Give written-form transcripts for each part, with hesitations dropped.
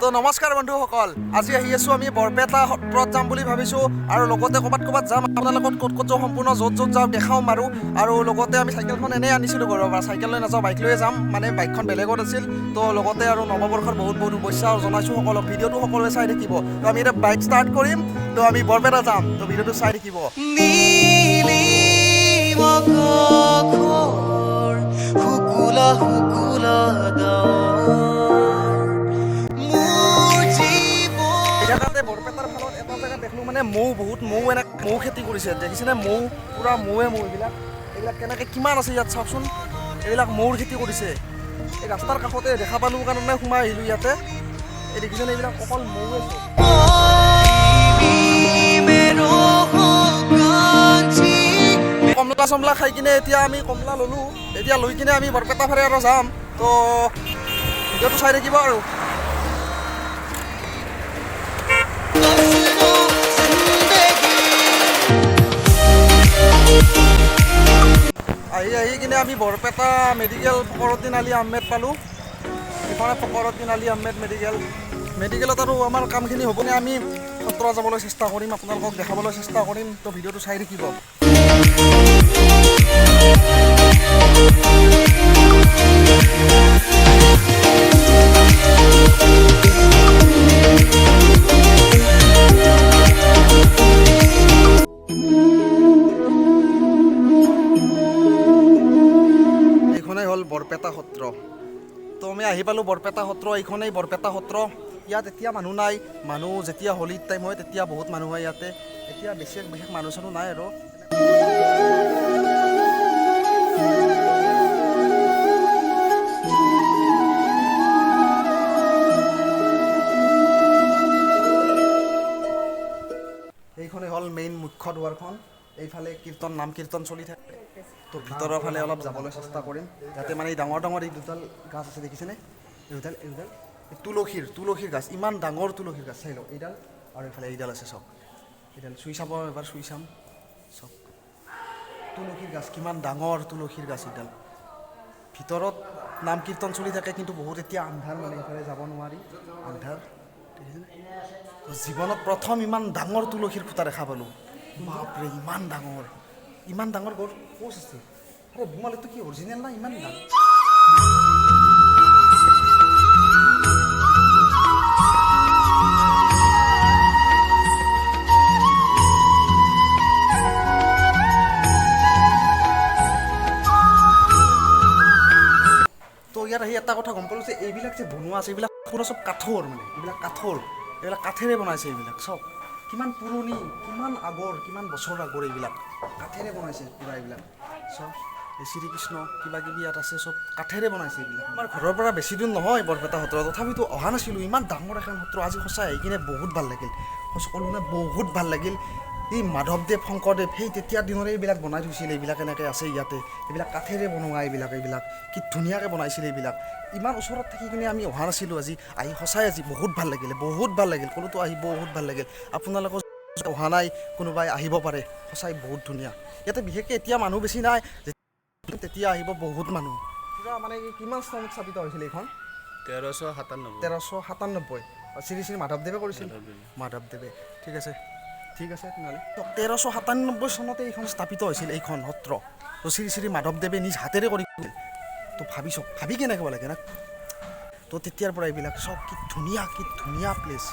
তো নমস্কাৰ বন্ধুসকল, আজি আহি আছোঁ আমি বৰপেটা সত্ৰত যাম বুলি ভাবিছোঁ আৰু লগতে ক'ৰবাত যাম। আপোনালোকক ক'ত যাওঁ সম্পূৰ্ণ য'ত যাওঁ দেখাম আৰু লগতে আমি চাইকেলখন এনেই আনিছিলোঁ ঘৰৰ পৰা। চাইকেল লৈ নাযাওঁ, বাইক লৈয়ে যাম, মানে বাইকখন বেলেগত আছিল। তো লগতে আৰু নৱবৰ্ষৰ বহুত শুভেচ্ছা জনাইছোঁ সকলক। ভিডিঅ'টো সকলোৱে চাই থাকিব। তো আমি এতিয়া বাইক ষ্টাৰ্ট কৰিম, তো আমি বৰপেটা যাম। তো ভিডিঅ'টো চাই থাকিব। বৰপেটাৰ ফালত এটা জেগাত দেখলোঁ মানে বহুত মৌ খেতি কৰিছে। দেখিছেনে মৌ, পূৰা মৌৱে এইবিলাক কেনেকৈ কিমান আছে ইয়াত চাওকচোন। এইবিলাক মৌৰ খেতি কৰিছে। এই ৰাস্তাৰ কাষতে দেখা পালোঁ কাৰণে সোমাই আহিলোঁ ইয়াতে। এই দেখিছেনে এইবিলাক অকল মৌৱে চব। কমলা চমলা খাই কিনে এতিয়া আমি কমলা ল'লোঁ। এতিয়া লৈ কিনে আমি বৰপেটা ফালে আৰু যাম। তো ভিডিঅ'টো চাই থাকিব আৰু। আহি কিনে আমি বৰপেটা মেডিকেল ফকৰুদ্দিন আলী আহমেদ পালোঁ। এইখনে ফকৰুদ্দিন আলী আহমেদ মেডিকেলত আৰু আমাৰ কামখিনি হ'বনে আমি সত্ৰ যাবলৈ চেষ্টা কৰিম, আপোনালোকক দেখাবলৈ চেষ্টা কৰিম। তো ভিডিঅ'টো চাই থাকিব। এইখনেই হ'ল বৰপেটা সত্ৰ। তো আমি আহি পালোঁ বৰপেটা সত্ৰ। এইখনেই বৰপেটা সত্ৰ। ইয়াত এতিয়া মানুহ নাই। মানুহ যেতিয়া হোলীৰ টাইম হয় তেতিয়া বহুত মানুহ হয় ইয়াতে। এতিয়া বিশেষ মানুহ চানুহ নাই আৰু। এইখনেই হ'ল মেইন মুখ্য দুৱাৰখন। এইফালে নাম কীৰ্তন চলি থাকে। তো ভিতৰৰ ফালে অলপ যাবলৈ চেষ্টা কৰিম। যাতে মানে এই ডাঙৰ এই দুডাল গাছ আছে, দেখিছেনে? এইডাল তুলসীৰ গাছ, ইমান ডাঙৰ তুলসীৰ গাছ। চাই লওক এইডাল আৰু এইফালে এইডাল আছে চব। এইডাল চুই চাব, এবাৰ চুই চাম চব। তুলসীৰ গাছ, কিমান ডাঙৰ তুলসীৰ গাছ এইডাল। ভিতৰত নাম কীৰ্তন চলি থাকে, কিন্তু বহুত এতিয়া আন্ধাৰ, মানে এইফালে যাব নোৱাৰি, আন্ধাৰ। দেখিছেনে? জীৱনত প্ৰথম ইমান ডাঙৰ তুলসীৰ খুঁটা দেখা পালোঁ। বাপৰে, ইমান ডাঙৰ গছ আছে। আৰে বোমাল, এইটো কি অৰিজিনেল না? ইমান ডাঙৰ। তো ইয়াত আহি এটা কথা গম পালোঁ যে এইবিলাক যে বনোৱা আছে, এইবিলাক পুৰা চব কাঠৰ, মানে এইবিলাক কাঠেৰে বনাইছে। এইবিলাক চব কিমান পুৰণি, কিমান আগৰ, কিমান বছৰ আগৰ, এইবিলাক কাঠেৰে বনাইছে পুৰা। এইবিলাক চব এই শ্ৰীকৃষ্ণ কিবা কিবি ইয়াত আছে, চব কাঠেৰে বনাইছে এইবিলাক। আমাৰ ঘৰৰ পৰা বেছি দূৰ নহয় বৰপেটা সত্ৰ, তথাপিতো অহা নাছিলোঁ। ইমান ডাঙৰ এখন সত্ৰ। আজি সঁচাই আহি কিনে বহুত ভাল লাগিল। ক'লোঁ নে, বহুত ভাল লাগিল। এই মাধৱদেৱ, শংকৰদেৱ, সেই তেতিয়াৰ দিনৰে এইবিলাক বনাই থৈছিল। এইবিলাক এনেকৈ আছে ইয়াতে। এইবিলাক কাঠেৰে বনোৱা, এইবিলাক কি ধুনীয়াকৈ বনাইছিল এইবিলাক। ইমান ওচৰত থাকি কিনে আমি অহা নাছিলোঁ। আজি সঁচাই আজি বহুত ভাল লাগিলে। ক'লোতো আহি বহুত ভাল লাগিল। আপোনালোকৰ অহা নাই, কোনোবাই আহিব পাৰে। সঁচাই বহুত ধুনীয়া। ইয়াতে বিশেষকৈ এতিয়া মানুহ বেছি নাই, তেতিয়া আহিব বহুত মানুহ। পূৰা মানে কিমান চনত স্থাপিত হৈছিল এইখন? 1397। শ্ৰী শ্ৰী মাধৱদেৱে কৰিছিল। মাধৱদেৱে। ঠিক আছে তেনেহ'লে 1397 চনতে এইখন স্থাপিত হৈছিল, এইখন সত্ৰ। তো শ্ৰী শ্ৰী মাধৱদেৱে নিজ হাতেৰে কৰিছিল। তো ভাবি কেনেকৈ লাগে না? তো তেতিয়াৰ পৰা এইবিলাক চব কি ধুনীয়া প্লেচ।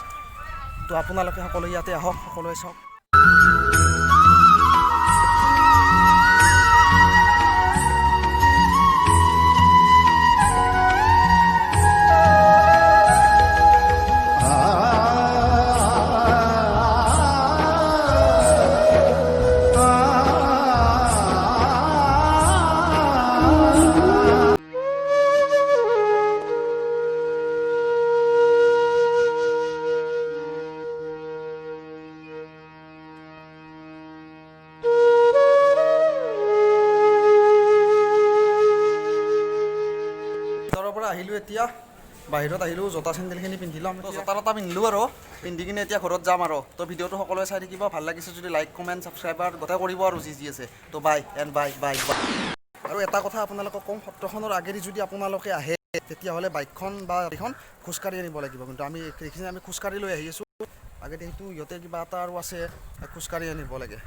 তো আপোনালোকে সকলোৱে ইয়াতে আহক, সকলোৱে চাওক। আহিলোঁ এতিয়া বাহিৰত আহিলোঁ, জোতা চেণ্ডেলখিনি পিন্ধিলোঁ। আমি জোতা পিন্ধিলোঁ আৰু পিন্ধি কিনে এতিয়া ঘৰত যাম আৰু। তো ভিডিঅ'টো সকলোৱে চাই থাকিব। ভাল লাগিছে যদি লাইক, কমেণ্ট, ছাবস্ক্ৰাইবাৰ গোটেই কৰিব আৰু যি আছে। তো বাই। আৰু এটা কথা আপোনালোকক কম, সত্ৰখনৰ আগেদি যদি আপোনালোকে আহে তেতিয়াহ'লে বাইকখন বা গাড়ীখন খোজকাঢ়ি আনিব লাগিব। কিন্তু আমি এইখিনি আমি খোজকাঢ়ি লৈ আহি আছোঁ। আগতে সেইটো ইহঁতে কিবা এটা আৰু আছে খোজকাঢ়ি আনিব লাগে।